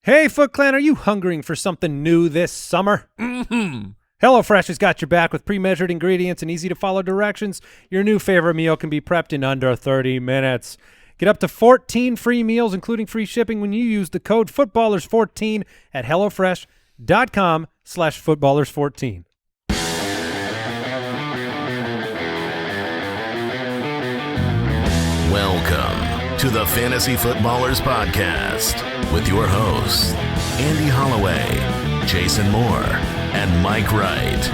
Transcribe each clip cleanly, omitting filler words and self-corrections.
Hey, Foot Clan, are you hungering for something new this summer? Mm-hmm. HelloFresh has got your back with pre-measured ingredients and easy-to-follow directions. Your new favorite meal can be prepped in under 30 minutes. Get up to 14 free meals, including free shipping, when you use the code FOOTBALLERS14 at HelloFresh.com/footballers14. Welcome to the Fantasy Footballers Podcast with your hosts, Andy Holloway, Jason Moore, and Mike Wright.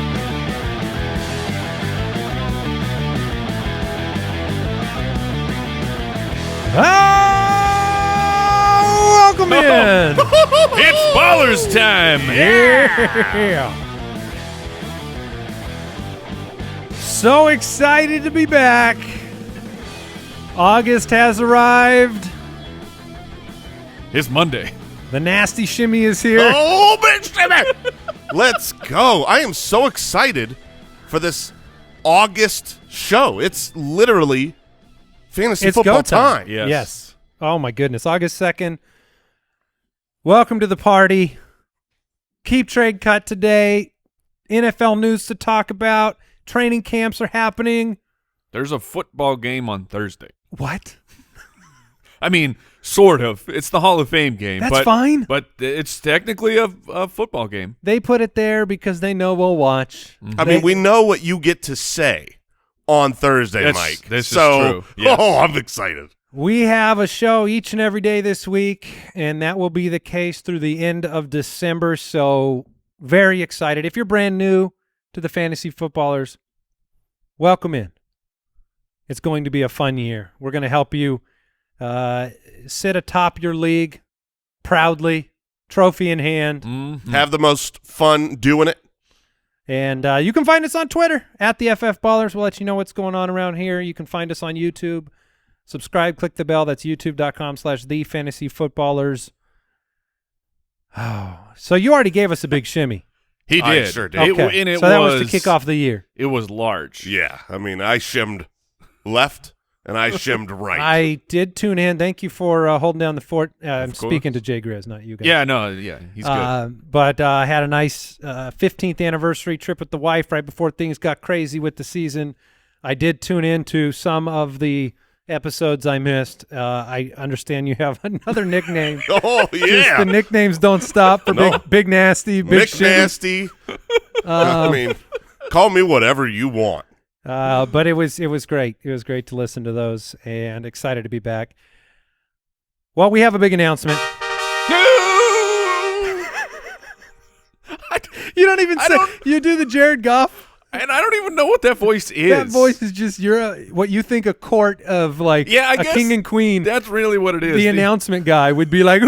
Welcome in. It's Ballers time. Yeah. So excited to be back. August has arrived. It's Monday. The nasty shimmy is here. Oh, big shimmy! Let's go. I am so excited for this August show. It's literally fantasy It's football go time. Yes. Oh, my goodness. August 2nd. Welcome to the party. Keep trade cut today. NFL news to talk about. Training camps are happening. There's a football game on Thursday. What? I mean, sort of. It's the Hall of Fame game. That's fine. But it's technically a football game. They put it there because they know we'll watch. Mm-hmm. I mean, we know what you get to say on Thursday, Mike. This so, is true. Yes. Oh, I'm excited. We have a show each and every day this week, and that will be the case through the end of December. So very excited. If you're brand new to the Fantasy Footballers, welcome in. It's going to be a fun year. We're going to help you sit atop your league proudly, trophy in hand. Mm-hmm. Have the most fun doing it. And you can find us on Twitter, at the FF Ballers. We'll let you know what's going on around here. You can find us on YouTube. Subscribe, click the bell. That's youtube.com/thefantasyfootballers. Oh, so you already gave us a big shimmy. He I did. sure did. Okay. And So that was to kick off the year. It was large. Yeah. I mean, I shimmed left and I shimmed right. I did tune in. Thank you for holding down the fort. I'm course. speaking to Jay Grizz, not you guys. Yeah, no, yeah, he's good. But I had a nice 15th anniversary trip with the wife right before things got crazy with the season. I did tune in to some of the episodes I missed. I understand you have another nickname. Oh, Just yeah. the nicknames don't stop for No. big Nasty, Big Nick Shimmy. Nasty. I mean, call me whatever you want. But it was great. It was great to listen to those and excited to be back. Well, we have a big announcement. You don't even say. You do the Jared Goff. And I don't even know what that voice is. That voice is just what you think a court of like I a guess king and queen. That's really what it is. The announcement guy would be like,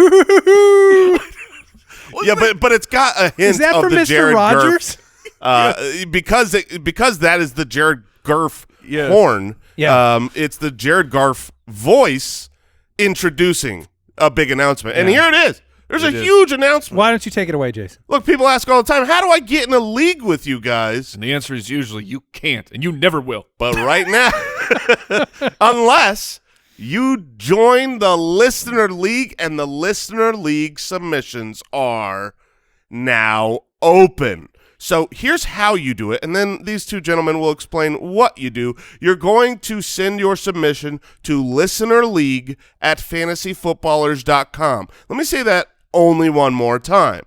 Yeah, but it's got a hint is that of for the Mr. Jared Rogers? Because that is the Jared Garf Yes. horn. Yeah. It's the Jared Garf voice introducing a big announcement, and here it is. There's a huge announcement. Why don't you take it away, Jason? Look, people ask all the time, how do I get in a league with you guys? And the answer is usually you can't, and you never will. But right now, unless you join the Listener League, and the Listener League submissions are now open. So here's how you do it, and then these two gentlemen will explain what you do. You're going to send your submission to listenerleague@fantasyfootballers.com. Let me say that only one more time.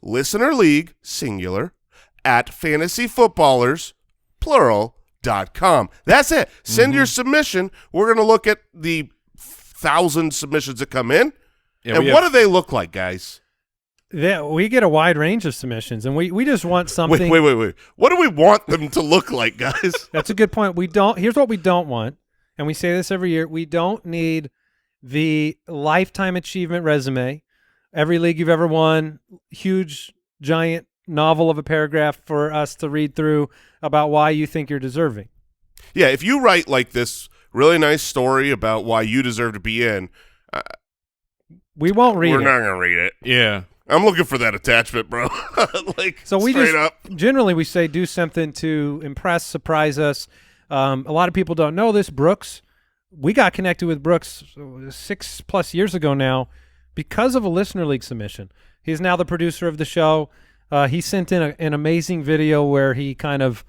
Listener League, singular, @fantasyfootballers, plural.com. That's it. Send your submission. We're going to look at the 1,000 submissions that come in. Yeah, and what do they look like, guys? Yeah, we get a wide range of submissions, and we just want something. Wait. What do we want them to look like, guys? That's a good point. Here's what we don't want, and we say this every year. We don't need the lifetime achievement resume. Every league you've ever won, huge, giant novel of a paragraph for us to read through about why you think you're deserving. Yeah, if you write like this really nice story about why you deserve to be in, we won't read we're it. not going to read it. Yeah. I'm looking for that attachment, bro. Like, So we straight just up. generally we say do something to impress, surprise us. A lot of people don't know this. Brooks, we got connected with Brooks 6+ years ago now because of a listener league submission. He's now the producer of the show. He sent in an amazing video where he kind of,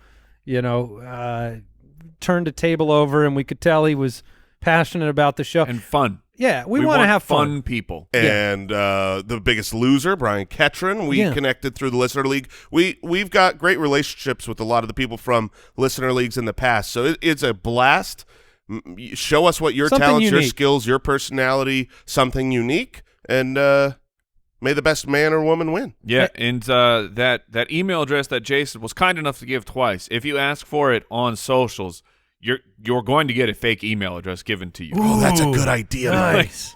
turned a table over, and we could tell he was passionate about the show. And fun. Yeah, we want to have fun people. And the biggest loser, Brian Ketron, we connected through the Listener League. We've got great relationships with a lot of the people from Listener Leagues in the past, so it's a blast. Show us what your talents, your skills, your personality, something unique, and may the best man or woman win. Yeah, and that email address that Jason was kind enough to give twice, if you ask for it on socials, you're going to get a fake email address given to you. Oh, that's a good idea. Nice.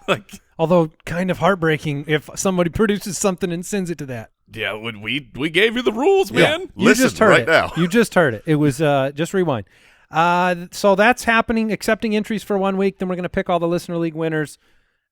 Although kind of heartbreaking if somebody produces something and sends it to that. Yeah, we gave you the rules, man. You just heard it. Now. You just heard it. It was just rewind. So that's happening, accepting entries for 1 week. Then we're going to pick all the Listener League winners.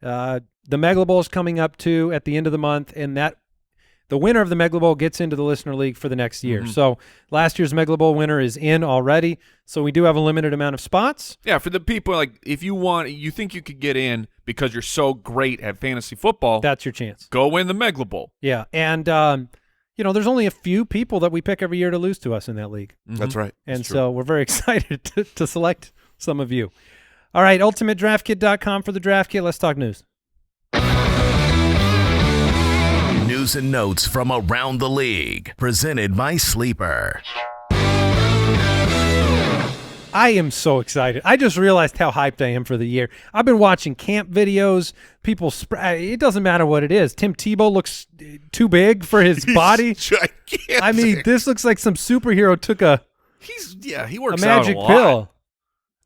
The Megala Bowl is coming up, too, at the end of the month, and the winner of the Megala Bowl gets into the Listener League for the next year. So last year's Megala Bowl winner is in already, so we do have a limited amount of spots. Yeah, for the people, if you think you could get in because you're so great at fantasy football, that's your chance. Go win the Megala Bowl. Yeah, and there's only a few people that we pick every year to lose to us in that league. That's right. And so we're very excited to select some of you. All right, ultimatedraftkit.com for the draft kit. Let's talk news. News and notes from around the league, presented by Sleeper. I am so excited. I just realized how hyped I am for the year. I've been watching camp videos. People, it doesn't matter what it is. Tim Tebow looks too big for his body. Gigantic. I mean, this looks like some superhero took a he works magic out a lot. pill.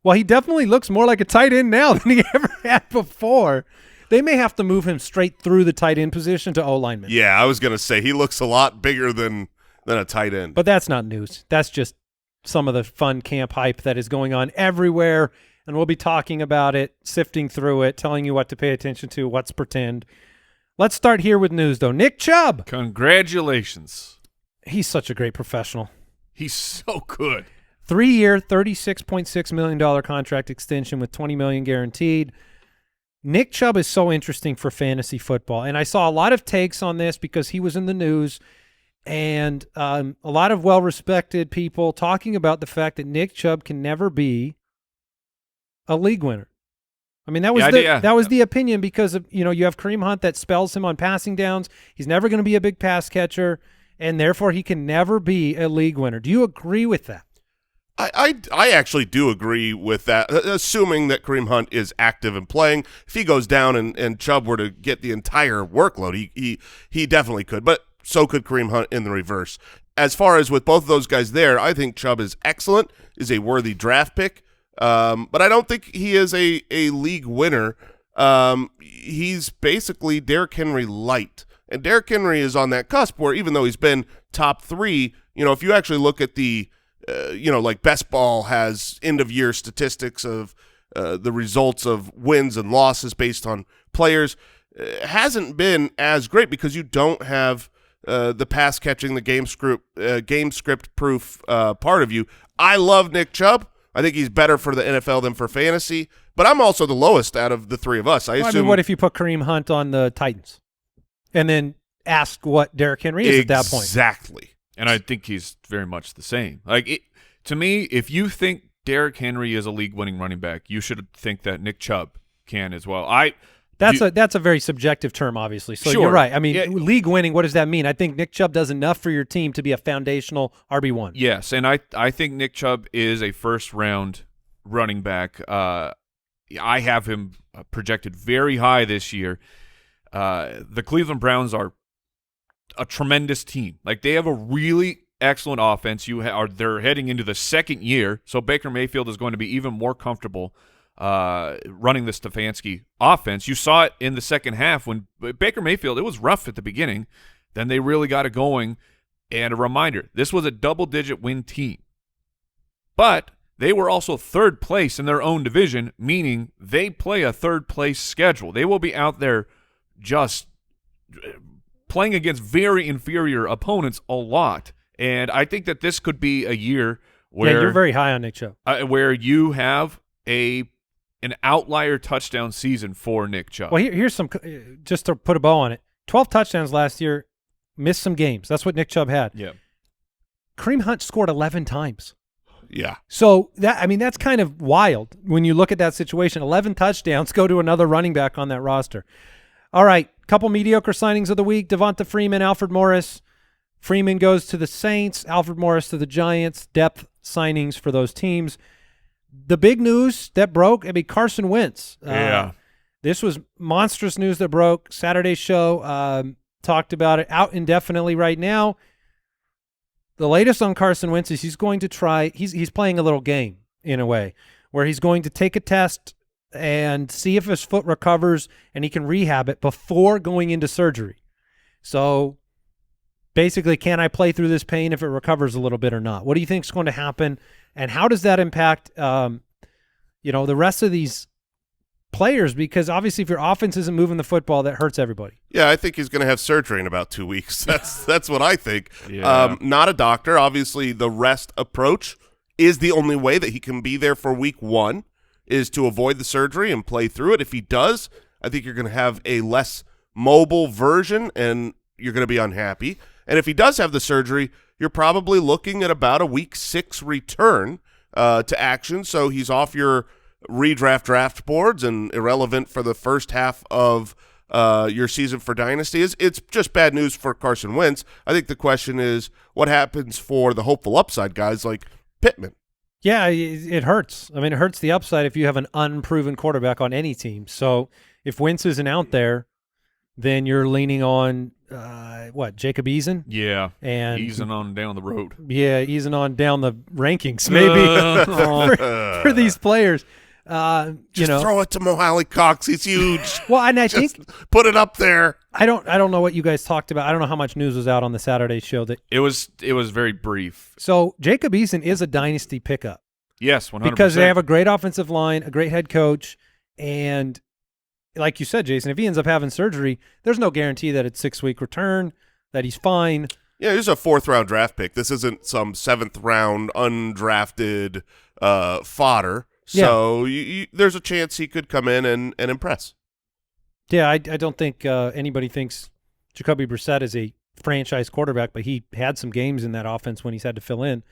Well, he definitely looks more like a tight end now than he ever had before. They may have to move him straight through the tight end position to O-lineman. Yeah, I was going to say he looks a lot bigger than a tight end. But that's not news. That's just some of the fun camp hype that is going on everywhere, and we'll be talking about it, sifting through it, telling you what to pay attention to, what's pretend. Let's start here with news, though. Nick Chubb. Congratulations. He's such a great professional. He's so good. 3-year, $36.6 million contract extension with $20 million guaranteed. Nick Chubb is so interesting for fantasy football, and I saw a lot of takes on this because he was in the news, and a lot of well-respected people talking about the fact that Nick Chubb can never be a league winner. I mean, that was the opinion because of, you have Kareem Hunt that spells him on passing downs. He's never going to be a big pass catcher, and therefore he can never be a league winner. Do you agree with that? I actually do agree with that, assuming that Kareem Hunt is active and playing. If he goes down and Chubb were to get the entire workload, he definitely could. But so could Kareem Hunt in the reverse. As far as with both of those guys there, I think Chubb is excellent, is a worthy draft pick. But I don't think he is a league winner. He's basically Derrick Henry light. And Derrick Henry is on that cusp where even though he's been top 3, if you actually look at the like Best Ball has end-of-year statistics of the results of wins and losses based on players, hasn't been as great because you don't have the pass catching, the game script proof part of you. I love Nick Chubb. I think he's better for the NFL than for fantasy, but I'm also the lowest out of the three of us. I assume. What if you put Kareem Hunt on the Titans and then ask what Derrick Henry is at that point? Exactly. And I think he's very much the same. To me, if you think Derrick Henry is a league-winning running back, you should think that Nick Chubb can as well. That's a very subjective term, obviously. So sure. You're right. I mean, league winning, what does that mean? I think Nick Chubb does enough for your team to be a foundational RB1. Yes, and I think Nick Chubb is a first-round running back. I have him projected very high this year. The Cleveland Browns are a tremendous team. They have a really excellent offense. They're heading into the second year, so Baker Mayfield is going to be even more comfortable running the Stefanski offense. You saw it in the second half when Baker Mayfield, it was rough at the beginning. Then they really got it going. And a reminder, this was a double-digit win team. But they were also third place in their own division, meaning they play a third-place schedule. They will be out there just playing against very inferior opponents a lot. And I think that this could be a year where you're very high on Nick Chubb. Where you have an an outlier touchdown season for Nick Chubb. Well, here's some just to put a bow on it. 12 touchdowns last year, missed some games. That's what Nick Chubb had. Yeah. Kareem Hunt scored 11 times. Yeah. So that's kind of wild when you look at that situation. 11 touchdowns go to another running back on that roster. All right, couple mediocre signings of the week: Devonta Freeman, Alfred Morris. Freeman goes to the Saints, Alfred Morris to the Giants. Depth signings for those teams. The big news that broke, Carson Wentz. Yeah. This was monstrous news that broke. Saturday's show talked about it, out indefinitely right now. The latest on Carson Wentz is he's going to try – he's playing a little game in a way where he's going to take a test and see if his foot recovers and he can rehab it before going into surgery. So basically, can I play through this pain if it recovers a little bit or not? What do you think is going to happen, and how does that impact the rest of these players? Because obviously if your offense isn't moving the football, that hurts everybody. Yeah, I think he's going to have surgery in about 2 weeks. That's what I think. Yeah. Not a doctor. Obviously, the rest approach is the only way that he can be there for week 1 is to avoid the surgery and play through it. If he does, I think you're going to have a less mobile version and you're going to be unhappy. And if he does have the surgery, you're probably looking at about a week 6 return to action. So he's off your redraft draft boards and irrelevant for the first half of your season for Dynasty. It's just bad news for Carson Wentz. I think the question is what happens for the hopeful upside guys like Pittman. Yeah, it hurts. I mean, it hurts the upside if you have an unproven quarterback on any team. So if Wentz isn't out there, then you're leaning on Jacob Eason? Yeah, and easing on down the road. Yeah, easing on down the rankings maybe for these players. Just throw it to Mohali Cox. He's huge. Well, and I think put it up there. I don't know what you guys talked about. I don't know how much news was out on the Saturday show. That it was very brief. So Jacob Eason is a dynasty pickup. Yes, 100%. Because they have a great offensive line, a great head coach, and like you said, Jason, if he ends up having surgery, there's no guarantee that it's 6-week return, that he's fine. Yeah, he's a 4th-round draft pick. This isn't some 7th-round undrafted fodder. So there's a chance he could come in and impress. Yeah, I don't think anybody thinks Jacoby Brissett is a franchise quarterback, but he had some games in that offense when he's had to fill in.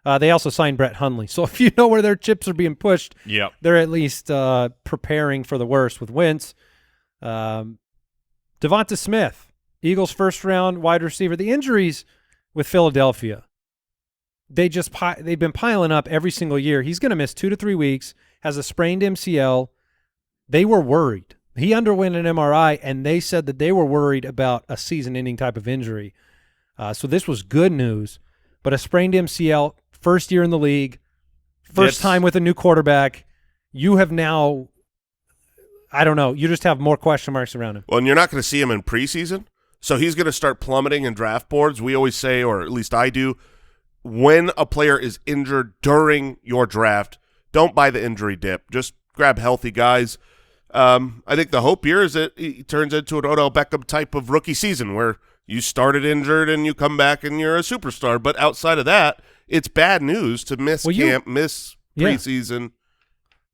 They also signed Brett Hundley. So if you know where their chips are being pushed, they're at least preparing for the worst with Wentz. Devonta Smith, Eagles' first-round wide receiver. The injuries with Philadelphia, they've been piling up every single year. He's going to miss 2 to 3 weeks, has a sprained MCL. They were worried. He underwent an MRI, and they said that they were worried about a season-ending type of injury. So this was good news. But a sprained MCL, first year in the league, first time with a new quarterback, you have now, I don't know, you just have more question marks around him. Well, and you're not going to see him in preseason, so he's going to start plummeting in draft boards. We always say, or at least I do, when a player is injured during your draft, don't buy the injury dip. Just grab healthy guys. I think the hope here is that he turns into an Odell Beckham type of rookie season where you started injured and you come back and you're a superstar. But outside of that, it's bad news to miss camp, miss preseason.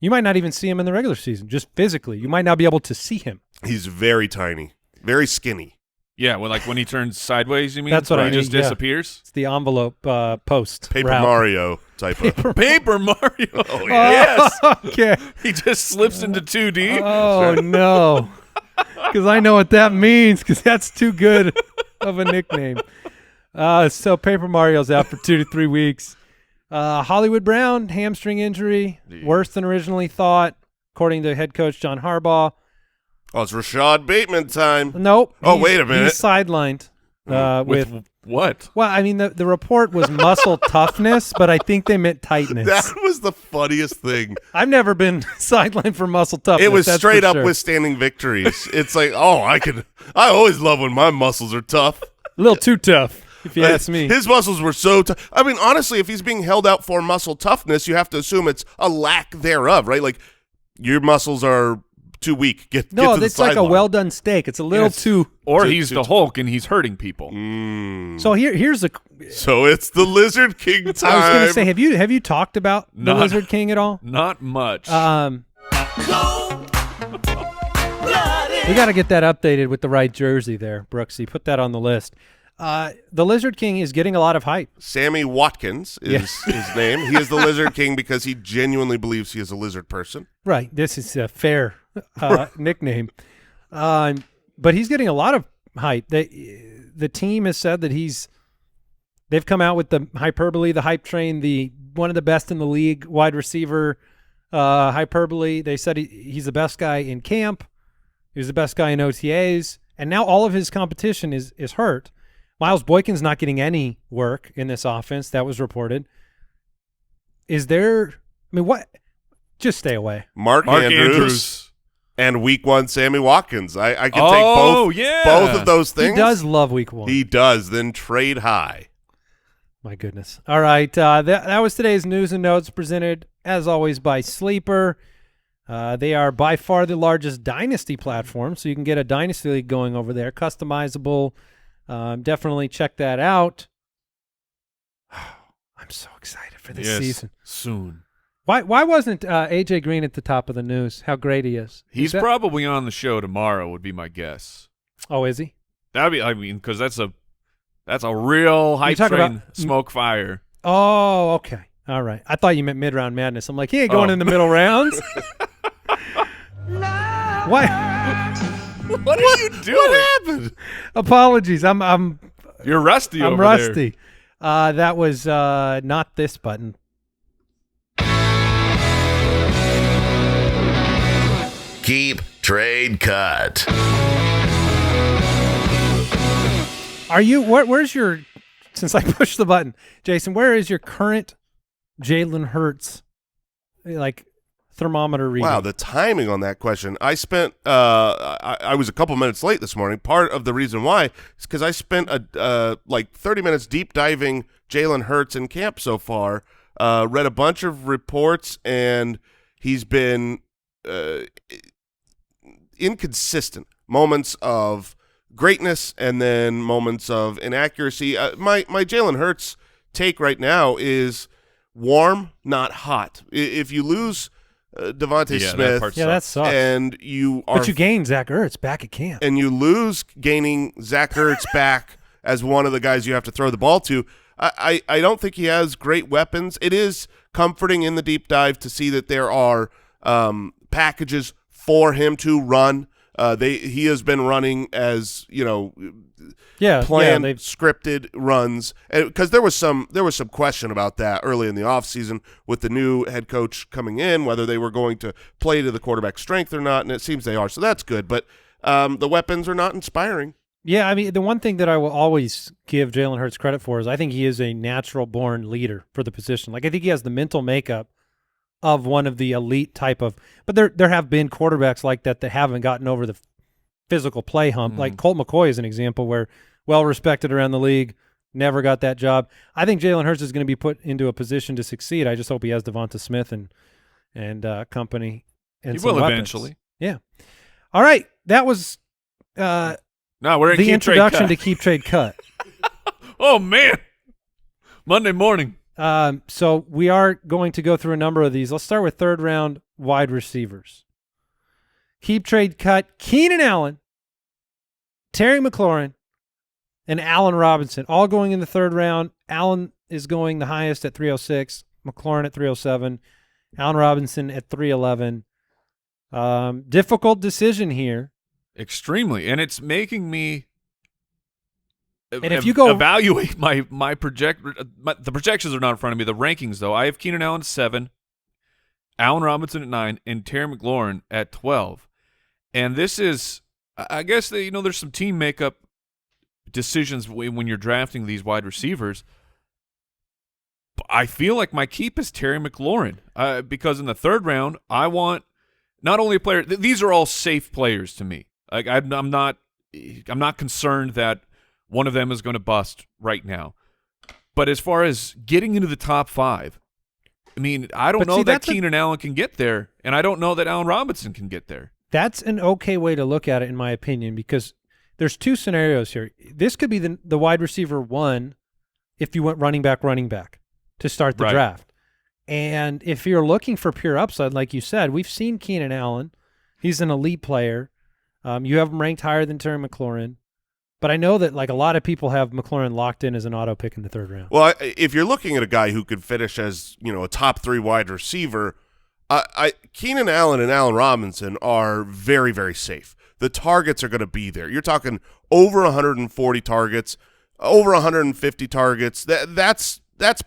You might not even see him in the regular season, just physically. You might not be able to see him. He's very tiny, very skinny. Yeah, well, like when he turns sideways, you mean? That's what I mean. He just disappears? It's the envelope post Paper route. Mario type of. Paper Mario. Oh, yeah. Yes. Okay. He just slips into 2D. Oh, no. Because I know what that means, because that's too good of a nickname. So Paper Mario's out for 2 to 3 weeks. Hollywood Brown, hamstring injury, worse than originally thought, according to head coach John Harbaugh. Oh, it's Rashad Bateman time. Nope. Oh, wait a minute. He's sidelined with what? Well, I mean, the report was muscle toughness, but I think they meant tightness. That was the funniest thing. I've never been sidelined for muscle toughness. It was that's straight for up sure. withstanding victories. It's like, I always love when my muscles are tough. A little too tough, if you ask me. His muscles were so tough. I mean, honestly, if he's being held out for muscle toughness, you have to assume it's a lack thereof, right? Like, your muscles are too weak. Get to the it's like a sideline. well-done steak. It's a little too. Or he's the Hulk and he's hurting people. So here's a. So it's the Lizard King time. I was going to say, have you talked about the Lizard King at all? Not much. We got to get that updated with the right jersey there, Brooksy. Put that on the list. The Lizard King is getting a lot of hype. Sammy Watkins is his name. He is the Lizard King because he genuinely believes he is a lizard person. Right. This is a fair nickname. But he's getting a lot of hype. The team has said that they've come out with the hyperbole, the hype train, one of the best in the league wide receiver hyperbole. They said he's the best guy in camp. He was the best guy in OTAs. And now all of his competition is hurt. Miles Boykin's not getting any work in this offense. That was reported. Is there – I mean, what – just stay away. Mark Andrews and Week 1 Sammy Watkins. I can take both of those things. He does love Week 1. He does. Then trade high. My goodness. All right. That was today's news and notes presented, as always, by Sleeper. They are by far the largest dynasty platform, so you can get a dynasty league going over there. Customizable. Definitely check that out. I'm so excited for this season. Soon. Why wasn't AJ Green at the top of the news? How great he is. He's probably on the show tomorrow, would be my guess. Oh, is he? That'd be. I mean, because that's a real hype train, smoke fire. Oh, okay. All right. I thought you meant mid-round madness. I'm like, he ain't going in the middle rounds. What? What are you doing? What happened? Apologies. I'm You're rusty I'm over rusty. That was not this button. Keep, trade, cut. Are you where's your since I pushed the button, Jason, where is your current Jalen Hurts thermometer reading? Wow, the timing on that question. I spent I was a couple minutes late this morning. Part of the reason why is because I spent 30 minutes deep diving Jalen Hurts in camp so far. Read a bunch of reports, and he's been inconsistent. Moments of greatness and then moments of inaccuracy. My Jalen Hurts take right now is warm, not hot. If you lose Devontae Smith, that sucks. and but you gain Zach Ertz back at camp, and you lose gaining Zach Ertz back as one of the guys you have to throw the ball to. I don't think he has great weapons. It is comforting in the deep dive to see that there are packages for him to run. He has been running as planned, scripted runs, because there was some question about that early in the offseason with the new head coach coming in, whether they were going to play to the quarterback's strength or not, and it seems they are. So that's good, but the weapons are not inspiring. Yeah, I mean, the one thing that I will always give Jalen Hurts credit for is I think he is a natural-born leader for the position. Like, I think he has the mental makeup of one of the elite type of – but there have been quarterbacks like that haven't gotten over the physical play hump. Mm-hmm. Like Colt McCoy is an example where well-respected around the league, never got that job. I think Jalen Hurts is going to be put into a position to succeed. I just hope he has Devonta Smith and company. And he will weapons. Eventually. Yeah. All right. That was no, we're in the keep introduction trade to Keep Trade Cut. Oh, man. Monday morning. So we are going to go through a number of these. Let's start with third-round wide receivers. Keep Trade Cut, Keenan Allen, Terry McLaurin, and Allen Robinson, all going in the third round. Allen is going the highest at 306, McLaurin at 307, Allen Robinson at 311. Difficult decision here. Extremely, and it's making me if you go evaluate my the projections are not in front of me. The rankings, though, I have Keenan Allen at 7, Allen Robinson at 9, and Terry McLaurin at 12. And this is, I guess, there's some team makeup decisions when you're drafting these wide receivers. I feel like my keep is Terry McLaurin because in the third round, I want not only a player. These are all safe players to me. Like I'm not concerned that one of them is going to bust right now. But as far as getting into the top 5, I mean, I don't know that Keenan Allen can get there, and I don't know that Allen Robinson can get there. That's an okay way to look at it, in my opinion, because there's two scenarios here. This could be the wide receiver 1 if you went running back to start the draft. And if you're looking for pure upside, like you said, we've seen Keenan Allen. He's an elite player. You have him ranked higher than Terry McLaurin. But I know that like a lot of people have McLaurin locked in as an auto pick in the 3rd round. Well, if you're looking at a guy who could finish as, a top 3 wide receiver, Keenan Allen and Allen Robinson are very, very safe. The targets are going to be there. You're talking over 140 targets, over 150 targets. That's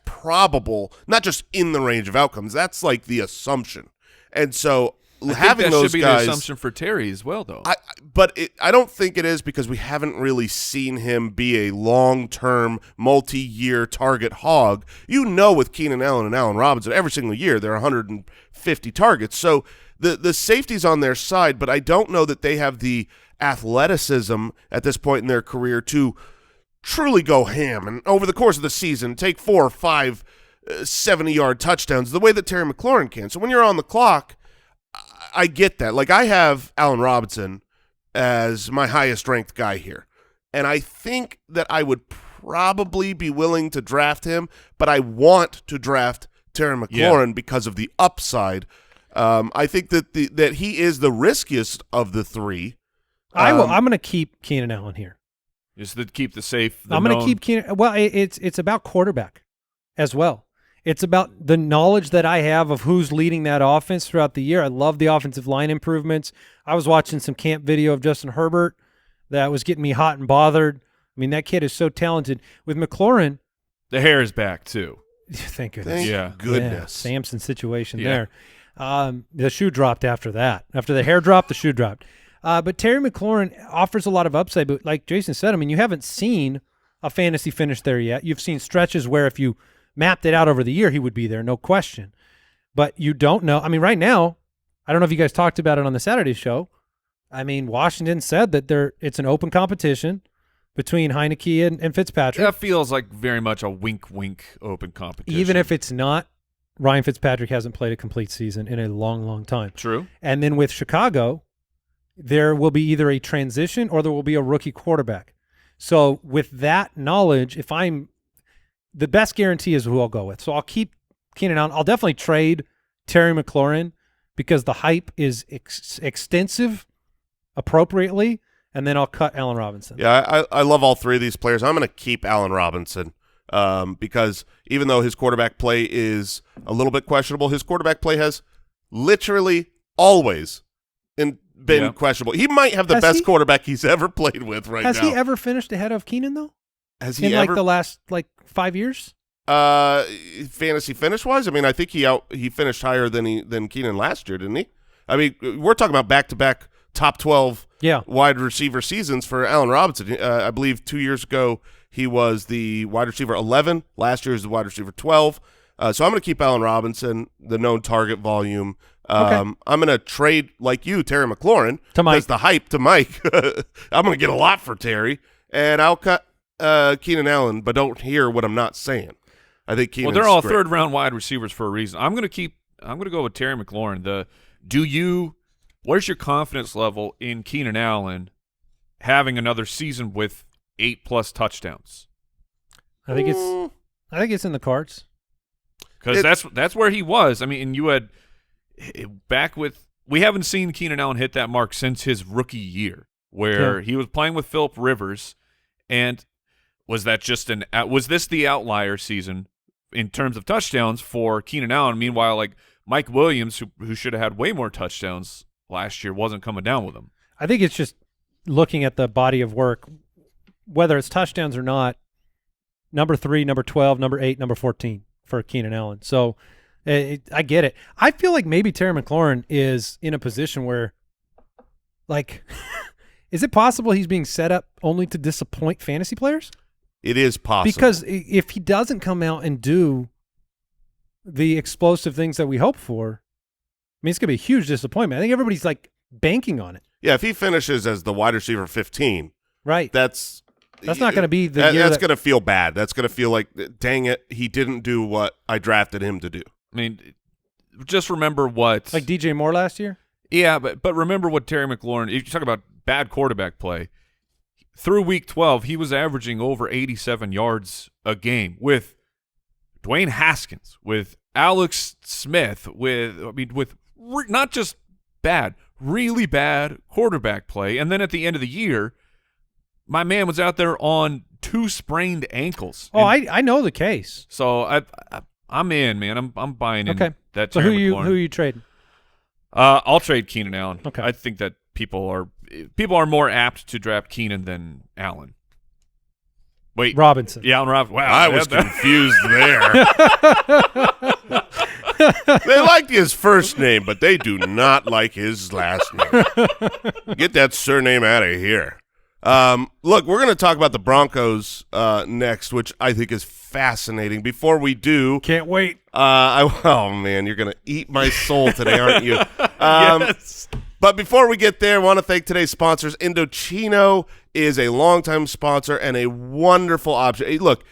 probable, not just in the range of outcomes. That's like the assumption. And so having those should be guys, the assumption for Terry as well, though. I don't think it is, because we haven't really seen him be a long-term, multi-year target hog. With Keenan Allen and Allen Robinson, every single year they're 150 targets. So the safety's on their side, but I don't know that they have the athleticism at this point in their career to truly go ham and over the course of the season take 4 or 5 70-yard touchdowns the way that Terry McLaurin can. So when you're on the clock, I get that. Like, I have Allen Robinson as my highest-ranked guy here, and I think that I would probably be willing to draft him, but I want to draft Terry McLaurin because of the upside. I think that he is the riskiest of the 3. I'm going to keep Keenan Allen here. Just to keep the safe. I'm going to keep Keenan. Well, it's about quarterback as well. It's about the knowledge that I have of who's leading that offense throughout the year. I love the offensive line improvements. I was watching some camp video of Justin Herbert that was getting me hot and bothered. I mean, that kid is so talented. With McLaurin, the hair is back too. Thank goodness. Thank goodness. Yeah, Samson situation there. The shoe dropped after that. After the hair dropped, the shoe dropped. But Terry McLaurin offers a lot of upside. But like Jason said, I mean, you haven't seen a fantasy finish there yet. You've seen stretches where if you mapped it out over the year, he would be there, no question. But you don't know. I mean, right now, I don't know if you guys talked about it on the Saturday show. I mean, Washington said that it's an open competition between Heineke and Fitzpatrick. That feels like very much a wink open competition. Even if it's not, Ryan Fitzpatrick hasn't played a complete season in a long, long time. True. And then with Chicago, there will be either a transition or there will be a rookie quarterback. So with that knowledge, the best guarantee is who I'll go with. So I'll keep Keenan Allen. I'll definitely trade Terry McLaurin because the hype is extensive appropriately, and then I'll cut Allen Robinson. Yeah, I love all 3 of these players. I'm going to keep Allen Robinson because even though his quarterback play is a little bit questionable, his quarterback play has literally always been questionable. He might have the best quarterback he's ever played with right now. Has he ever finished ahead of Keenan, though? Has he in ever? The last 5 years? Fantasy finish wise, I mean, I think he finished higher than Keenan last year, didn't he? I mean, we're talking about back-to-back top 12 wide receiver seasons for Allen Robinson. I believe 2 years ago he was the wide receiver 11. Last year he was the wide receiver 12. So I'm going to keep Allen Robinson, the known target volume. I'm going to trade, like you, Terry McLaurin. To Mike. That's the hype to Mike. I'm going to get a lot for Terry, and I'll cut Keenan Allen, but don't hear what I'm not saying. I think Keenan's they're all great. 3rd round wide receivers for a reason. I'm going to go with Terry McLaurin. Where's your confidence level in Keenan Allen having another season with 8+ touchdowns? I think it's in the cards. Because that's where he was. I mean, and you had we haven't seen Keenan Allen hit that mark since his rookie year, where he was playing with Phillip Rivers, and was this the outlier season in terms of touchdowns for Keenan Allen? Meanwhile, like Mike Williams, who should have had way more touchdowns last year, wasn't coming down with him. I think it's just looking at the body of work, whether it's touchdowns or not. Number 3, number 12, number 8, number 14 for Keenan Allen. So I get it. I feel like maybe Terry McLaurin is in a position where, like, is it possible he's being set up only to disappoint fantasy players? It is possible. Because if he doesn't come out and do the explosive things that we hope for, I mean, it's going to be a huge disappointment. I think everybody's, like, banking on it. Yeah, if he finishes as the wide receiver 15, right, that's not going to be the year that's going to feel bad. That's going to feel like, dang it, he didn't do what I drafted him to do. I mean, just remember what... Like DJ Moore last year? Yeah, but remember what Terry McLaurin... If you talk about bad quarterback play, through Week 12, he was averaging over 87 yards a game with Dwayne Haskins, with Alex Smith, with not just bad, really bad quarterback play. And then at the end of the year, my man was out there on 2 sprained ankles. Oh, I know the case. So I'm in, man. I'm buying in. Okay. That So Terry who McLaurin. are you trading? I'll trade Keenan Allen. Okay. I think that people are more apt to draft Keenan than Allen. Wait, Robinson. Yeah, Allen Robinson. Wow, I was confused there. They like his first name, but they do not like his last name. Get that surname out of here. Look, we're going to talk about the Broncos next, which I think is fascinating. Before we do, Can't wait. oh man, you're going to eat my soul today, aren't you? Yes. But before we get there, I want to thank today's sponsors. Indochino is a longtime sponsor and a wonderful option. Hey, look,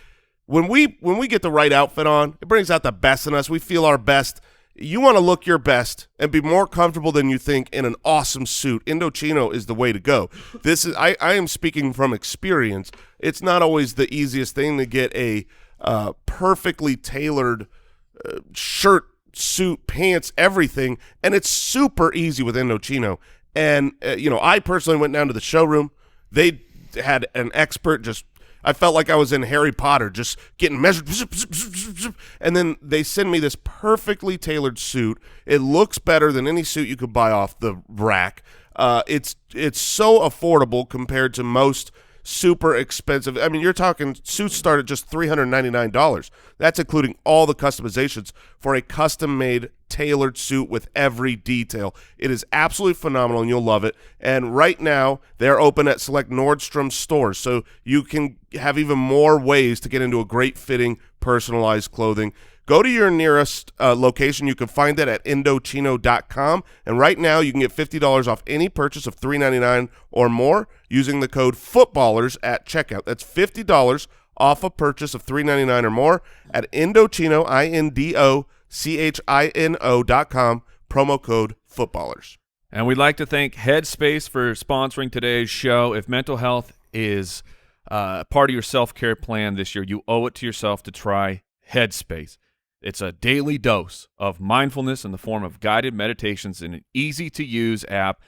when we get the right outfit on, it brings out the best in us. We feel our best. You want to look your best and be more comfortable than you think in an awesome suit. Indochino is the way to go. This is I am speaking from experience. It's not always the easiest thing to get a perfectly tailored shirt, suit, pants, everything, and it's super easy with Indochino. And I personally went down to the showroom. They had an expert just. I felt like I was in Harry Potter, just getting measured, and then they send me this perfectly tailored suit. It looks better than any suit you could buy off the rack. It's so affordable compared to most super expensive. I mean, you're talking suits start at just $399. That's including all the customizations for a custom-made tailored suit with every detail. It is absolutely phenomenal, and you'll love it. And right now, they're open at select Nordstrom stores, so you can have even more ways to get into a great-fitting, personalized clothing. Go to your nearest location. You can find that at Indochino.com. And right now, you can get $50 off any purchase of $399 or more using the code FOOTBALLERS at checkout. That's $50 off a purchase of $399 or more at Indochino, INDOCHINO.com, promo code FOOTBALLERS. And we'd like to thank Headspace for sponsoring today's show. If mental health is part of your self-care plan this year, you owe it to yourself to try Headspace. It's a daily dose of mindfulness in the form of guided meditations in an easy-to-use app.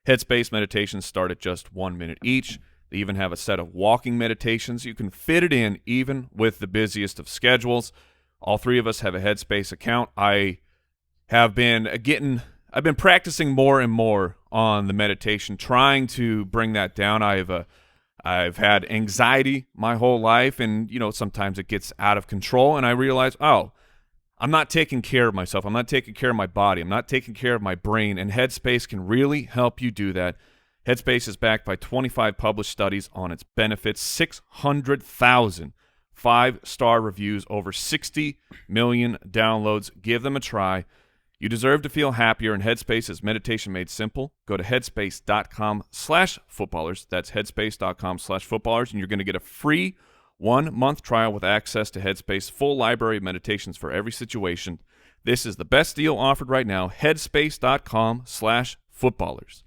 Headspace meditations start at just 1 minute each. They even have a set of walking meditations. You can fit it in even with the busiest of schedules. All 3 of us have a Headspace account. I've been practicing more and more on the meditation, trying to bring that down. I've had anxiety my whole life, and sometimes it gets out of control, and I realize, I'm not taking care of myself. I'm not taking care of my body. I'm not taking care of my brain, and Headspace can really help you do that. Headspace is backed by 25 published studies on its benefits, 600,000 5-star reviews, over 60 million downloads. Give them a try. You deserve to feel happier, and Headspace is meditation made simple. Go to headspace.com/footballers. That's headspace.com/footballers, and you're going to get a free 1-month trial with access to Headspace full library of meditations for every situation. This is the best deal offered right now. Headspace.com/footballers.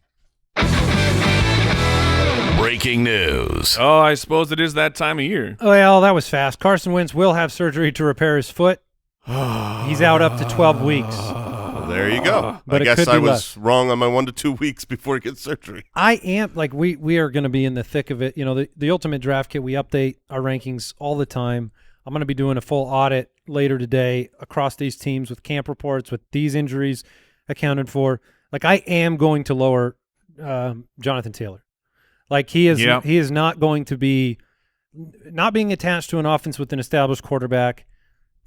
Breaking news. Oh, I suppose it is that time of year. Well, that was fast. Carson Wentz will have surgery to repair his foot. He's out up to 12 weeks. Well, there you go. But I it guess could I be was less. wrong on my 1 to 2 weeks before he gets surgery. I am we are going to be in the thick of it. The Ultimate Draft Kit, we update our rankings all the time. I'm going to be doing a full audit later today across these teams with camp reports, with these injuries accounted for. I am going to lower Jonathan Taylor. He is not going to be not being attached to an offense with an established quarterback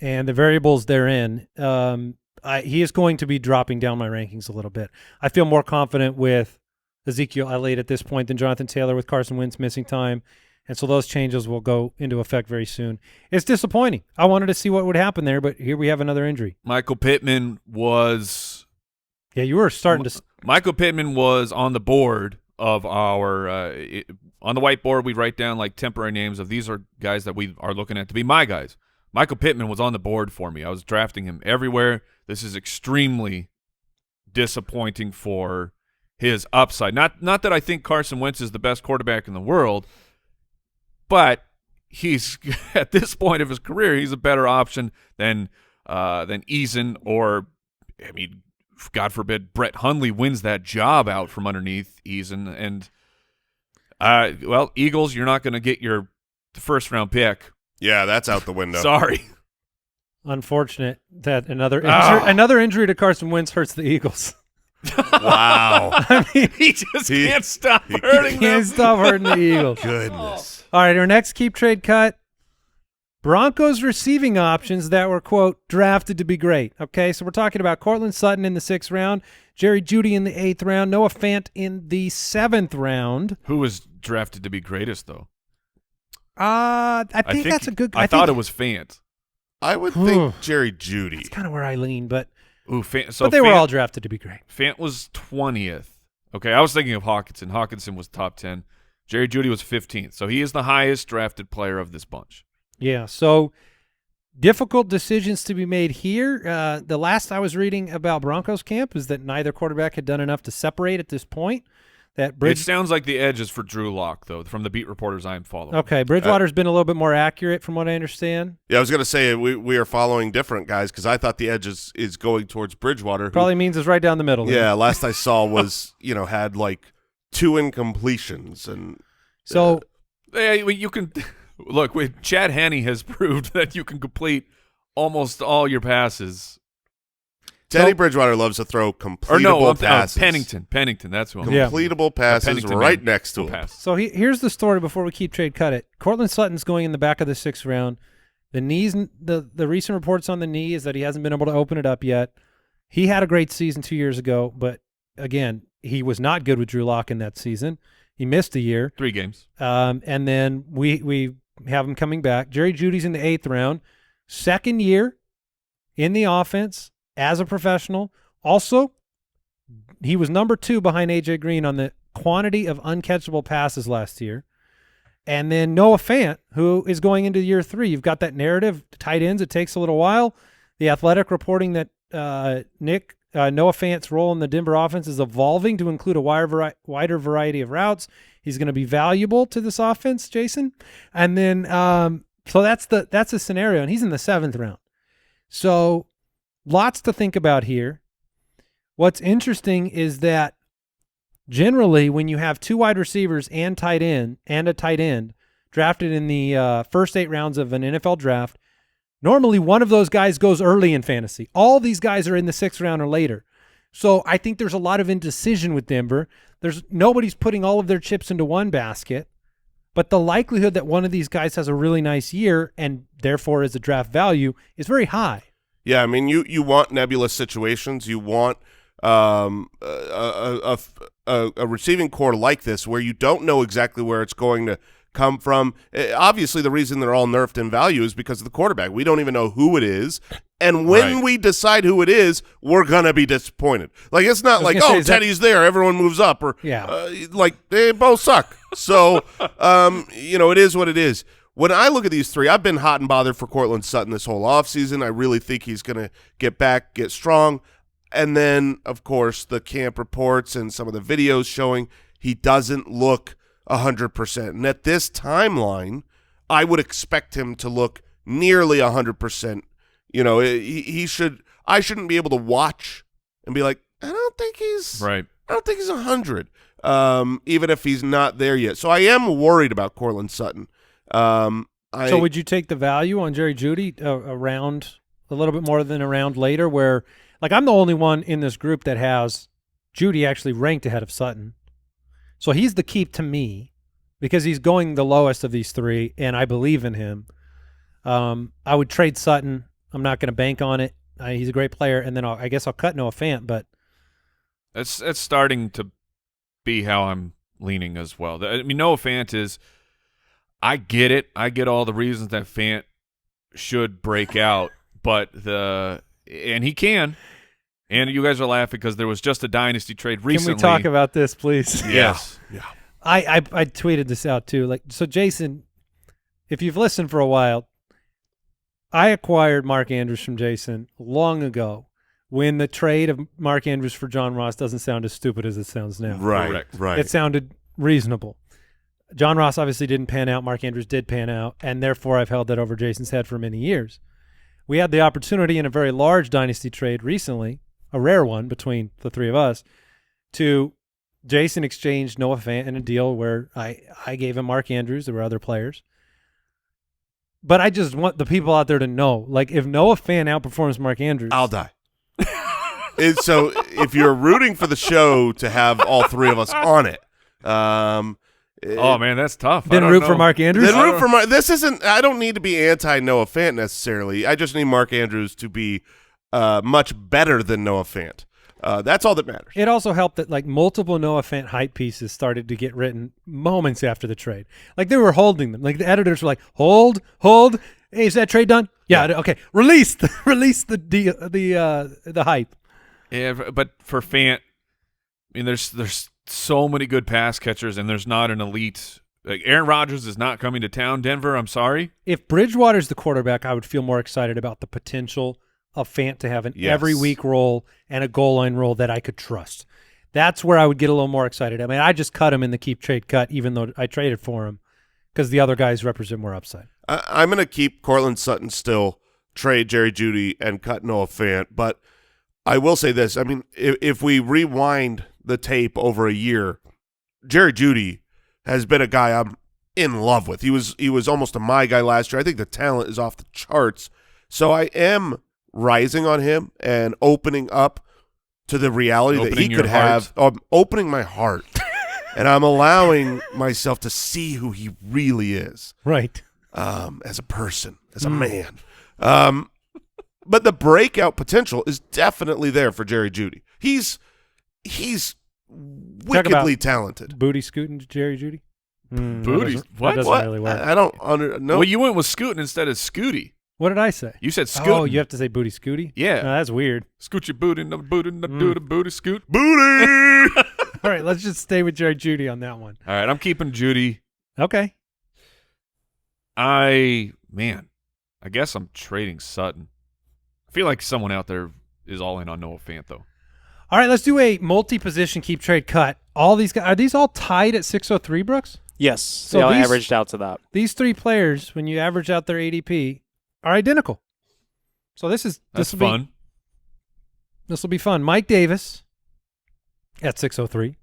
and the variables therein. He is going to be dropping down my rankings a little bit. I feel more confident with Ezekiel Elliott at this point than Jonathan Taylor with Carson Wentz missing time. And so those changes will go into effect very soon. It's disappointing. I wanted to see what would happen there, but here we have another injury. Michael Pittman was you were starting to – Michael Pittman was on the board of our on the whiteboard. We write down temporary names of these are guys that we are looking at to be my guys. Michael Pittman was on the board for me. I was drafting him everywhere. This is extremely disappointing for his upside. Not that I think Carson Wentz is the best quarterback in the world, but he's at this point of his career, he's a better option than Eason or, I mean, God forbid, Brett Hundley wins that job out from underneath Eason. And, well, Eagles, you're not going to get your first-round pick. Yeah, that's out the window. Sorry. Unfortunate that another injury to Carson Wentz hurts the Eagles. Wow. I mean, He just can't stop hurting them. can't stop hurting the Eagles. Goodness. All right, our next keep trade cut. Broncos receiving options that were, quote, drafted to be great. Okay, so we're talking about Cortland Sutton in the 6th round, Jerry Jeudy in the 8th round, Noah Fant in the 7th round. Who was drafted to be greatest, though? I think that's a good. I thought it was Fant. I would think Jerry Jeudy. That's kind of where I lean, but Ooh, but they were all drafted to be great. Fant was 20th. Okay, I was thinking of Hawkinson. Hawkinson was top 10. Jerry Jeudy was 15th. So he is the highest drafted player of this bunch. Yeah, so difficult decisions to be made here. The last I was reading about Broncos camp is that neither quarterback had done enough to separate at this point. It sounds like the edge is for Drew Lock, though, from the beat reporters I'm following. Okay, Bridgewater's been a little bit more accurate from what I understand. Yeah, I was going to say we are following different guys because I thought the edge is going towards Bridgewater. Probably means it's right down the middle. Yeah, last I saw was, had like 2 incompletions. And so you can look, Chad Henne has proved that you can complete almost all your passes. Teddy Bridgewater loves to throw completable passes. Pennington, that's who I'm completable passes right next to him. So here's the story before we keep trade cut it. Cortland Sutton's going in the back of the 6th round. The knees, the recent reports on the knee is that he hasn't been able to open it up yet. He had a great season 2 years ago, but again, he was not good with Drew Lock in that season. He missed a year. 3 games. And then we have him coming back. Jerry Jeudy's in the 8th round. 2nd year in the offense as a professional. Also, he was number 2 behind A.J. Green on the quantity of uncatchable passes last year. And then Noah Fant, who is going into year 3. You've got that narrative, tight ends, it takes a little while. The Athletic reporting that Noah Fant's role in the Denver offense is evolving to include a wider variety of routes. He's going to be valuable to this offense, Jason. And then so that's the scenario, and he's in the 7th round. So lots to think about here. What's interesting is that generally when you have 2 wide receivers and a tight end drafted in the first 8 rounds of an NFL draft, normally one of those guys goes early in fantasy. All these guys are in the 6th round or later. So I think there's a lot of indecision with Denver. Nobody's putting all of their chips into one basket, but the likelihood that one of these guys has a really nice year and therefore is a draft value is very high. Yeah, I mean, you want nebulous situations. You want a receiving core like this where you don't know exactly where it's going to come from. Obviously, the reason they're all nerfed in value is because of the quarterback. We don't even know who it is. And when we decide who it is, we're going to be disappointed. Like, it's not like, Teddy's there, everyone moves up. Or, like, they both suck. So, it is what it is. When I look at these 3, I've been hot and bothered for Cortland Sutton this whole offseason. I really think he's going to get back, get strong. And then, of course, the camp reports and some of the videos showing he doesn't look 100%. And at this timeline, I would expect him to look nearly 100%. I shouldn't be able to watch and be like, I don't think he's 100, even if he's not there yet. So I am worried about Cortland Sutton. So would you take the value on Jerry Jeudy around a little bit more than a round later where, like, I'm the only one in this group that has Jeudy actually ranked ahead of Sutton. So he's the keep to me because he's going the lowest of these 3, and I believe in him. I would trade Sutton. I'm not going to bank on it. He's a great player, and then I guess I'll cut Noah Fant. But that's starting to be how I'm leaning as well. I mean, Noah Fant is – I get it. I get all the reasons that Fant should break out, and he can. And you guys are laughing because there was just a dynasty trade recently. Can we talk about this, please? Yes. Yeah. I tweeted this out too. So Jason, if you've listened for a while, I acquired Mark Andrews from Jason long ago when the trade of Mark Andrews for John Ross doesn't sound as stupid as it sounds now. Right. It sounded reasonable. John Ross obviously didn't pan out. Mark Andrews did pan out, and therefore I've held that over Jason's head for many years. We had the opportunity in a very large dynasty trade recently, a rare one between the three of us, to Jason exchanged Noah Fant in a deal where I gave him Mark Andrews. There were other players. But I just want the people out there to know, like, if Noah Fant outperforms Mark Andrews, I'll die. So if you're rooting for the show to have all three of us on it, oh man, that's tough. then root for Mark Andrews. Then root for Mark. This isn't. I don't need to be anti Noah Fant necessarily. I just need Mark Andrews to be much better than Noah Fant. That's all that matters. It also helped that like multiple Noah Fant hype pieces started to get written moments after the trade. Like they were holding them. Like the editors were like, hold. Hey, is that trade done? Yeah. Okay. Release the hype. Yeah, but for Fant, I mean, there's so many good pass catchers, and there's not an elite. Like Aaron Rodgers is not coming to town, Denver. I'm sorry. If Bridgewater's the quarterback, I would feel more excited about the potential of Fant to have an every week role and a goal line role that I could trust. That's where I would get a little more excited. I mean, I just cut him in the keep trade cut, even though I traded for him, because the other guys represent more upside. I'm going to keep Cortland Sutton still, trade Jerry Jeudy, and cut Noah Fant. But I will say this. I mean, if we rewind the tape over a year, Jerry Jeudy has been a guy I'm in love with. He was almost a my guy last year. I think the talent is off the charts. So I am rising on him and opening up to the reality that he could have. Opening my heart. And I'm allowing myself to see who he really is. Right. As a person, as a man. But the breakout potential is definitely there for Jerry Jeudy. He's wickedly talented. Booty scooting to Jerry Jeudy? Booty? That doesn't really work. I don't know. Well, you went with Scootin' instead of Scooty. What did I say? You said Scootin'. Oh, you have to say booty scooty? Yeah. No, that's weird. Scoot your booty, no booty, no booty, scoot. Booty! All right, let's just stay with Jerry Jeudy on that one. All right, I'm keeping Jeudy. Okay. I guess I'm trading Sutton. I feel like someone out there is all in on Noah Fant, though. All right, let's do a multi-position keep trade cut. All these guys, are these all tied at 603, Brooks? Yes. So they all these- averaged out to that. These three players, when you average out their ADP, are identical. So That's this will fun. This will be fun. Mike Davis at 603,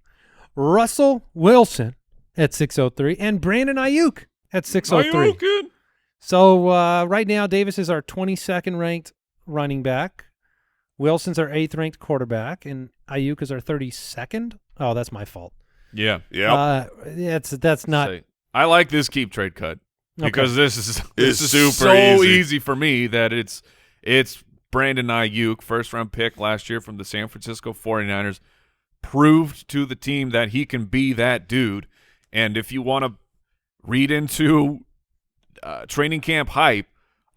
Russell Wilson at 603, and Brandon Ayuk at 603. Ayuk. So right now, Davis is our 22nd ranked running back. Wilson's our 8th ranked quarterback, and Ayuk is our 32nd. Oh, that's my fault. Yeah. That's not. I like this keep trade cut because this is super so easy. easy for me that it's Brandon Ayuk, first round pick last year from the San Francisco 49ers, proved to the team that he can be that dude. And if you want to read into training camp hype,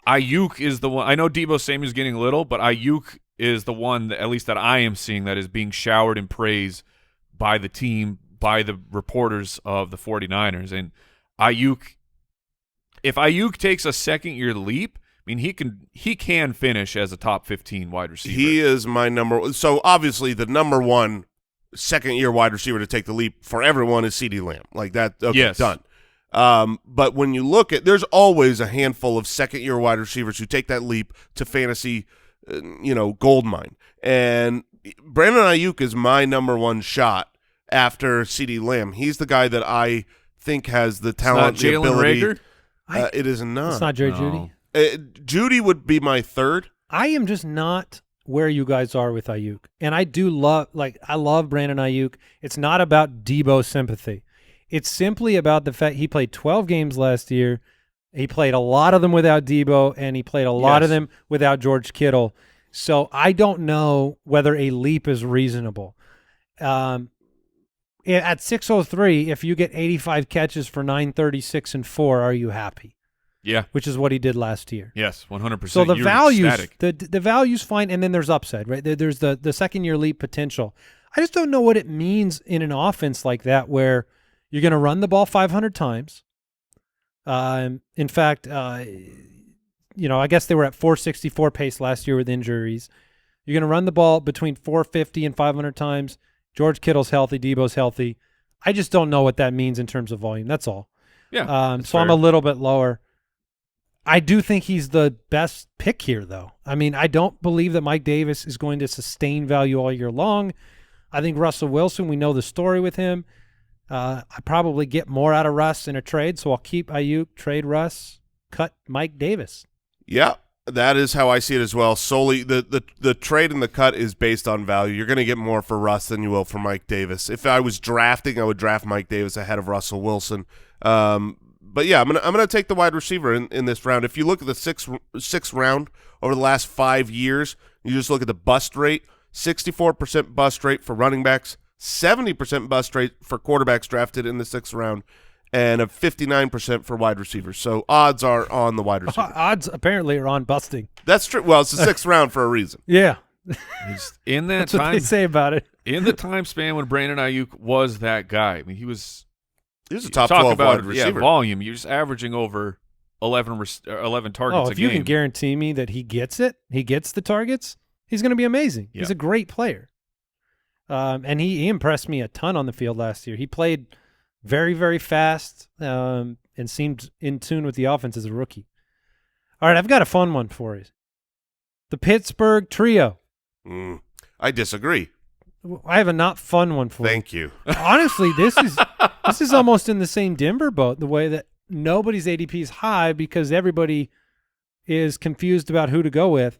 Ayuk is the one. I know Deebo Samuel's getting little, but Ayuk is the one that, at least that I am seeing, that is being showered in praise by the team, by the reporters of the 49ers. And Ayuk, if Ayuk takes a second-year leap, I mean, he can finish as a top 15 wide receiver. He is my number. So obviously the number one second-year wide receiver to take the leap for everyone is CeeDee Lamb. Like that, okay, Yes. done. But when you look at, there's always a handful of second-year wide receivers who take that leap to fantasy, gold mine. And Brandon Ayuk is my number one shot after CeeDee Lamb. He's the guy that I think has the talent, It's the not Jalen ability. Rager? It is not. It's not Jerry No. Jeudy. Judy would be my third. I am just not where you guys are with Ayuk. And I do love, I love Brandon Ayuk. It's not about Deebo sympathy. It's simply about the fact he played 12 games last year. He played a lot of them without Deebo, and he played a lot of them without George Kittle. So I don't know whether a leap is reasonable. At 603, if you get 85 catches for 936 and 4, are you happy? Yeah. Which is what he did last year. Yes, 100%. So the You're values, ecstatic. the value's fine, and then there's upside, right? There's the second year leap potential. I just don't know what it means in an offense like that where you're going to run the ball 500 times. In fact, I guess they were at 464 pace last year with injuries. You're going to run the ball between 450 and 500 times. George Kittle's healthy, Deebo's healthy. I just don't know what that means in terms of volume. That's all. Yeah. So I'm a little bit lower. I do think he's the best pick here, though. I mean, I don't believe that Mike Davis is going to sustain value all year long. I think Russell Wilson, we know the story with him. I probably get more out of Russ in a trade, so I'll keep Ayuk, trade Russ, cut Mike Davis. Yeah, that is how I see it as well. Solely the trade and the cut is based on value. You're going to get more for Russ than you will for Mike Davis. If I was drafting, I would draft Mike Davis ahead of Russell Wilson. But yeah, I'm gonna take the wide receiver in this round. If you look at the sixth round over the last 5 years, you just look at the bust rate. 64% bust rate for running backs, 70% bust rate for quarterbacks drafted in the 6th round, and a 59% for wide receivers. So odds are on the wide receiver. Odds apparently are on busting. That's true. Well, it's the 6th round for a reason. Yeah. In that That's time, what they say about it. in the time span when Brandon Ayuk was that guy, I mean, he was a top 12 wide receiver. Yeah, volume. You're just averaging over 11 targets a game. If you can guarantee me that he gets the targets, he's going to be amazing. Yeah. He's a great player. And he impressed me a ton on the field last year. He played very, very fast and seemed in tune with the offense as a rookie. All right, I've got a fun one for you. The Pittsburgh Trio. I disagree. I have a not fun one for you. Thank you. Honestly, this is almost in the same Denver boat, the way that nobody's ADP is high because everybody is confused about who to go with.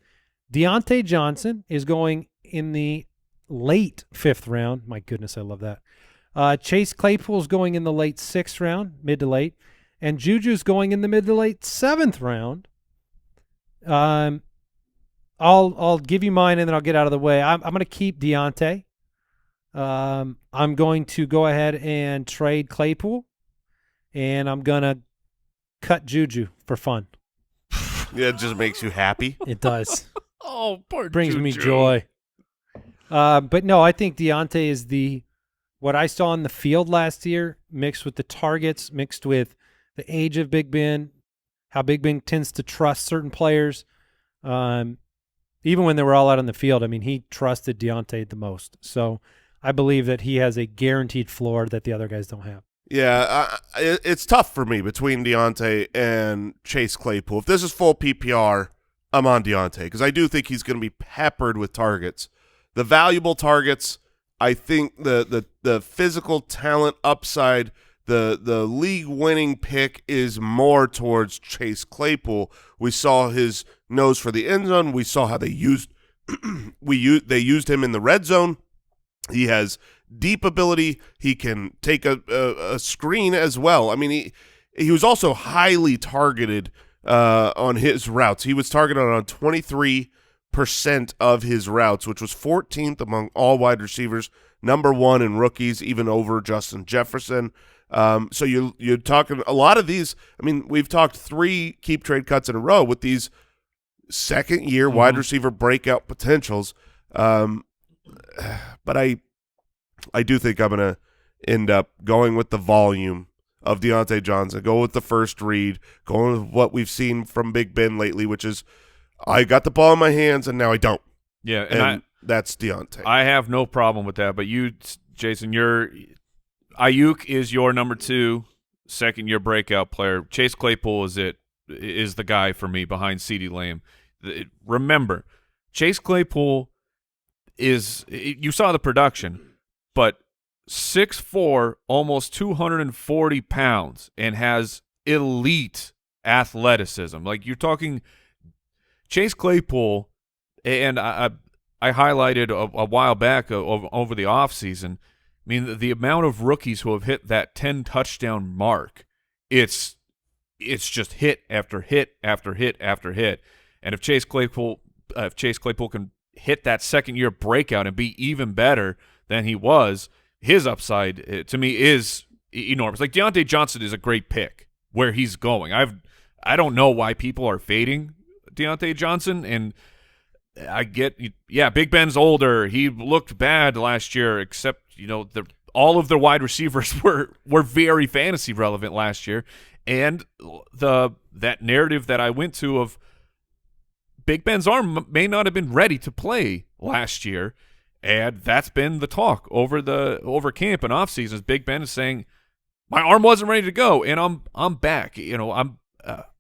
Deontay Johnson is going in the late 5th round. My goodness, I love that. Chase Claypool's going in the late 6th round, mid to late. And Juju's going in the mid to late 7th round. I'll give you mine and then I'll get out of the way. I'm going to keep Deontay. I'm going to go ahead and trade Claypool, and I'm going to cut Juju for fun. Yeah, it just makes you happy. It does. Oh, poor brings Juju. me joy. But no, I think Deontay is what I saw in the field last year, mixed with the targets, mixed with the age of Big Ben, how Big Ben tends to trust certain players. Even when they were all out on the field, I mean, he trusted Deontay the most. So I believe that he has a guaranteed floor that the other guys don't have. Yeah, it's tough for me between Deontay and Chase Claypool. If this is full PPR, I'm on Deontay because I do think he's going to be peppered with targets. The valuable targets, I think the physical talent upside, the league-winning pick is more towards Chase Claypool. We saw his nose for the end zone. We saw how they used they used him in the red zone. He has deep ability. He can take a screen as well. I mean, he was also highly targeted on his routes. He was targeted on 23% of his routes, which was 14th among all wide receivers, number 1 in rookies, even over Justin Jefferson. So you're talking a lot of these. I mean, we've talked 3 keep trade cuts in a row with these second-year wide receiver breakout potentials. But I do think I'm going to end up going with the volume of Deontay Johnson, go with the first read, going with what we've seen from Big Ben lately, which is I got the ball in my hands and now I don't. Yeah, and that's Deontay. I have no problem with that, but you, Jason, Ayuk is your number 2 second-year breakout player. Chase Claypool is the guy for me behind CeeDee Lamb. Remember, Chase Claypool you saw the production, but 6'4", almost 240 pounds, and has elite athleticism. Like, you're talking Chase Claypool, and I highlighted a while back over the offseason. I mean, the amount of rookies who have hit that 10-touchdown mark, it's just hit after hit after hit after hit. And if Chase Claypool can hit that second-year breakout and be even better than he was, his upside to me is enormous. Like, Deontay Johnson is a great pick where he's going. I don't know why people are fading Deontay Johnson, and I get, Big Ben's older. He looked bad last year, except all of the wide receivers were very fantasy relevant last year, and that narrative that I went to of Big Ben's arm may not have been ready to play last year, And that's been the talk over camp and off seasons. Big Ben is saying, my arm wasn't ready to go, and I'm back. You know,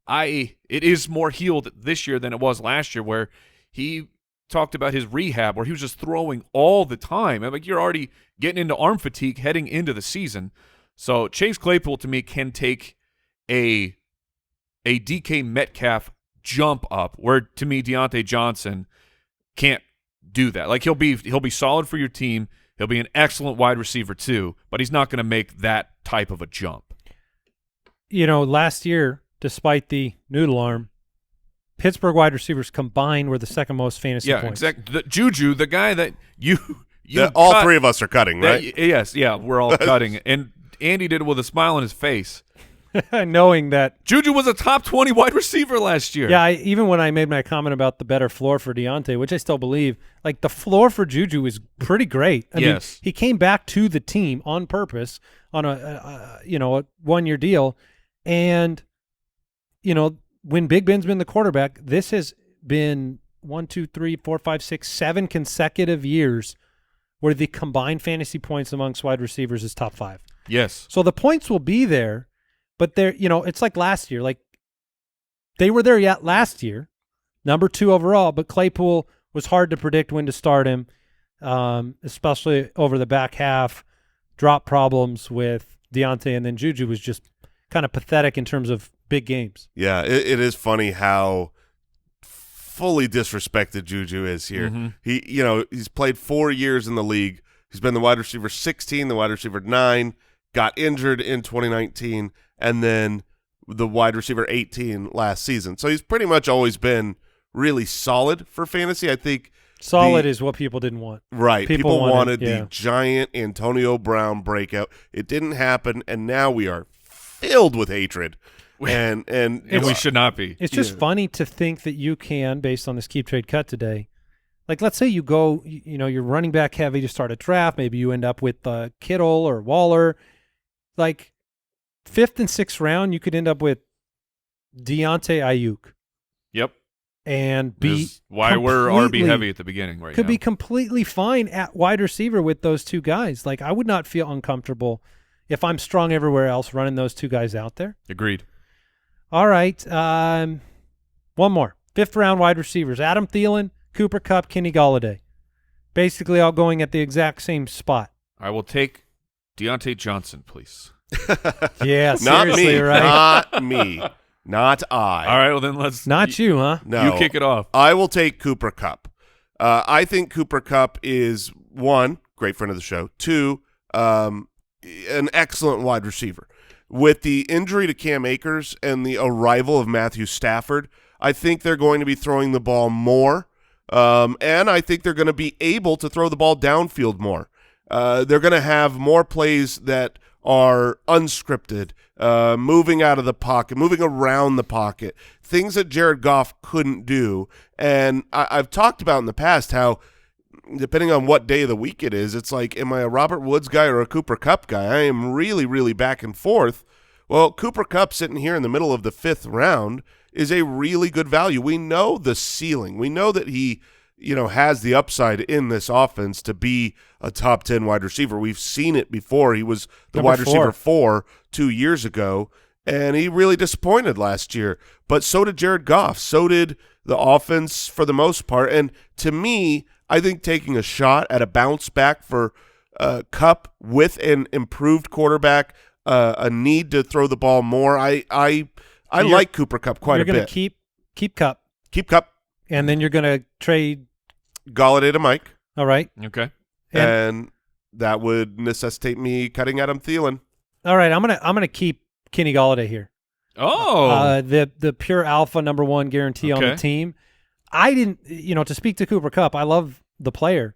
it is more healed this year than it was last year, where he talked about his rehab, where he was just throwing all the time. And like, you're already getting into arm fatigue heading into the season. So Chase Claypool, to me, can take a DK Metcalf jump up, where to me Deontay Johnson can't do that. Like, he'll be solid for your team. He'll be an excellent wide receiver too, but he's not going to make that type of a jump. You know, last year, despite the noodle arm, Pittsburgh wide receivers combined were the second most fantasy points. Yeah, exactly. Juju, the guy that you all three of us are cutting, right? Yes, yeah, we're all cutting. And Andy did it with a smile on his face. Knowing that Juju was a top 20 wide receiver last year. Yeah, even when I made my comment about the better floor for Deontay, which I still believe, like the floor for Juju is pretty great. I mean, he came back to the team on purpose on a 1-year deal, and when Big Ben's been the quarterback, this has been 7 consecutive years where the combined fantasy points amongst wide receivers is top 5. Yes. So the points will be there. But they're, it's like last year. Like, they were there yet last year, number 2 overall, but Claypool was hard to predict when to start him, especially over the back half, drop problems with Deontay, and then Juju was just kind of pathetic in terms of big games. Yeah, it is funny how fully disrespected Juju is here. Mm-hmm. He's played 4 years in the league. He's been the wide receiver 16, the wide receiver 9, got injured in 2019, and then the wide receiver 18 last season. So he's pretty much always been really solid for fantasy. I think solid is what people didn't want. Right. People wanted the giant Antonio Brown breakout. It didn't happen, and now we are filled with hatred. And we should not be. It's just funny to think that you can, based on this Keep Trade Cut today, like, let's say you go, you're running back heavy to start a draft. Maybe you end up with Kittle or Waller. Like, 5th and 6th round, you could end up with Deontay Ayuk. Yep. And why we're RB heavy at the beginning right now. Could be completely fine at wide receiver with those two guys. Like, I would not feel uncomfortable if I'm strong everywhere else running those two guys out there. Agreed. All right. One more. 5th round wide receivers. Adam Thielen, Cooper Kupp, Kenny Golladay. Basically all going at the exact same spot. I will take Deontay Johnson, please. Yeah, not seriously, me, right? Not me, not I. All right, well then let's. Not you, huh? No, you kick it off. I will take Cooper Kupp. I think Cooper Kupp is 1, great friend of the show. 2, an excellent wide receiver. With the injury to Cam Akers and the arrival of Matthew Stafford, I think they're going to be throwing the ball more, and I think they're going to be able to throw the ball downfield more. They're going to have more plays that are unscripted, moving out of the pocket, moving around the pocket, things that Jared Goff couldn't do. And I've talked about in the past how, depending on what day of the week it is, it's like, am I a Robert Woods guy or a Cooper Kupp guy? I am really, really back and forth. Well, Cooper Kupp sitting here in the middle of the 5th round is a really good value. We know the ceiling. We know that he has the upside in this offense to be a top 10 wide receiver. We've seen it before. He was the wide receiver 4 2 years ago, and he really disappointed last year. But so did Jared Goff. So did the offense for the most part. And to me, I think taking a shot at a bounce back for Kupp with an improved quarterback, a need to throw the ball more, I like Cooper Kupp quite a bit. You're going to keep Kupp. Keep Kupp. And then you're going to trade Golladay to Mike. All right. Okay. And that would necessitate me cutting Adam Thielen. All right. I'm gonna keep Kenny Golladay here. Oh. The pure alpha number 1 guarantee on the team. I didn't, to speak to Cooper Kupp, I love the player,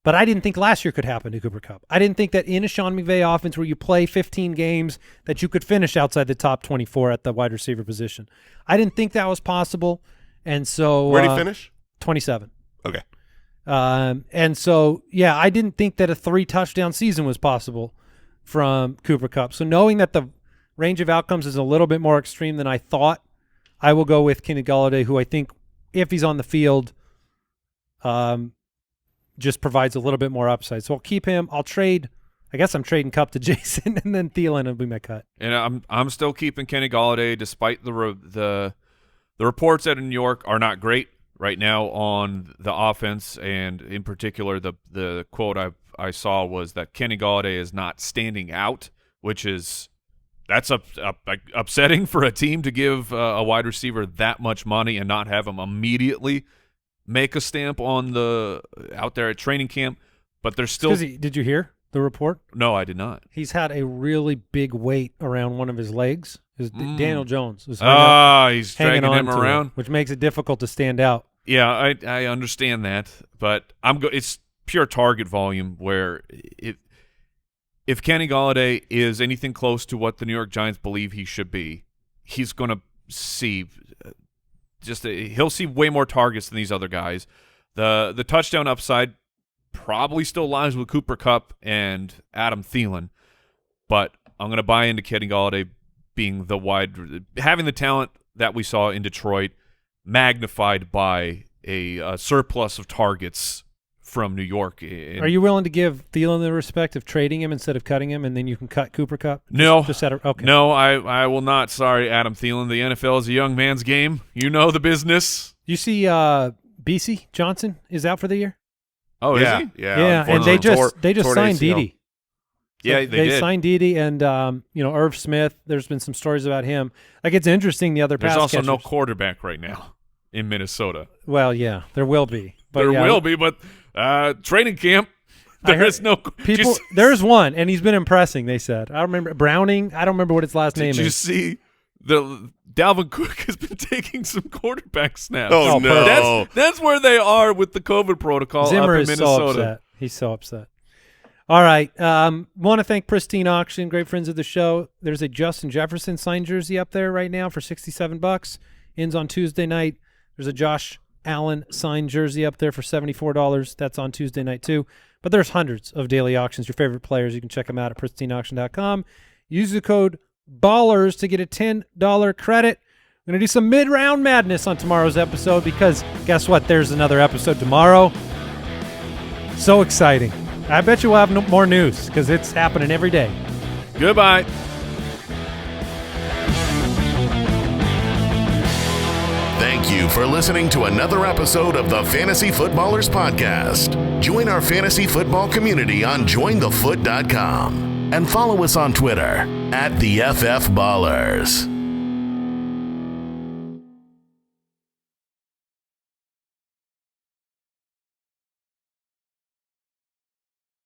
but I didn't think last year could happen to Cooper Kupp. I didn't think that in a Sean McVay offense where you play 15 games that you could finish outside the top 24 at the wide receiver position. I didn't think that was possible. And so where did he finish? 27. Okay. And so, yeah, I didn't think that a 3-touchdown season was possible from Cooper Kupp. So knowing that the range of outcomes is a little bit more extreme than I thought, I will go with Kenny Golladay, who I think if he's on the field, just provides a little bit more upside. So I'll keep him. I'll trade. I guess I'm trading Kupp to Jason, and then Thielen will be my cut. And I'm still keeping Kenny Golladay, despite the reports out of New York are not great right now on the offense, and in particular, the quote I saw was that Kenny Golladay is not standing out, which is upsetting for a team to give a wide receiver that much money and not have him immediately make a stamp on out there at training camp. But there's still. Did you hear the report? No, I did not. He's had a really big weight around one of his legs. Daniel Jones is he's dragging him around, which makes it difficult to stand out. Yeah, I understand that, but it's pure target volume. Where if Kenny Golladay is anything close to what the New York Giants believe he should be, he's going to see he'll see way more targets than these other guys. The touchdown upside probably still lies with Cooper Kupp and Adam Thielen, but I'm going to buy into Kenny Golladay being having the talent that we saw in Detroit, magnified by a surplus of targets from New York. Are you willing to give Thielen the respect of trading him instead of cutting him, and then you can cut Cooper Kupp? Okay. No, I will not. Sorry, Adam Thielen. The NFL is a young man's game. You know the business. You see BC Johnson is out for the year? Oh, yeah, is he? Yeah, and they just signed Dede. Yeah, they did. Signed Dede and Irv Smith. There's been some stories about him. Like, it's interesting. The other there's also catchers. no quarterback right now in Minnesota. Well, yeah, there will be. But there will be, but training camp, there is no people. There's one, and he's been impressing. They said. I don't remember Browning. I don't remember what his last name is. Did you see Dalvin Cook has been taking some quarterback snaps? Oh no, that's where they are with the COVID protocol. Zimmer up in is Minnesota. so upset. He's so upset. All right. Want to thank Pristine Auction, great friends of the show. There's a Justin Jefferson signed jersey up there right now for $67. Ends on Tuesday night. There's a Josh Allen signed jersey up there for $74. That's on Tuesday night too. But there's hundreds of daily auctions. Your favorite players, you can check them out at pristineauction.com. Use the code BALLERS to get a $10 credit. We're going to do some mid-round madness on tomorrow's episode because guess what? There's another episode tomorrow. So exciting. I bet you we'll have more news because it's happening every day. Goodbye. Thank you for listening to another episode of the Fantasy Footballers Podcast. Join our fantasy football community on jointhefoot.com and follow us on Twitter @TheFFBallers.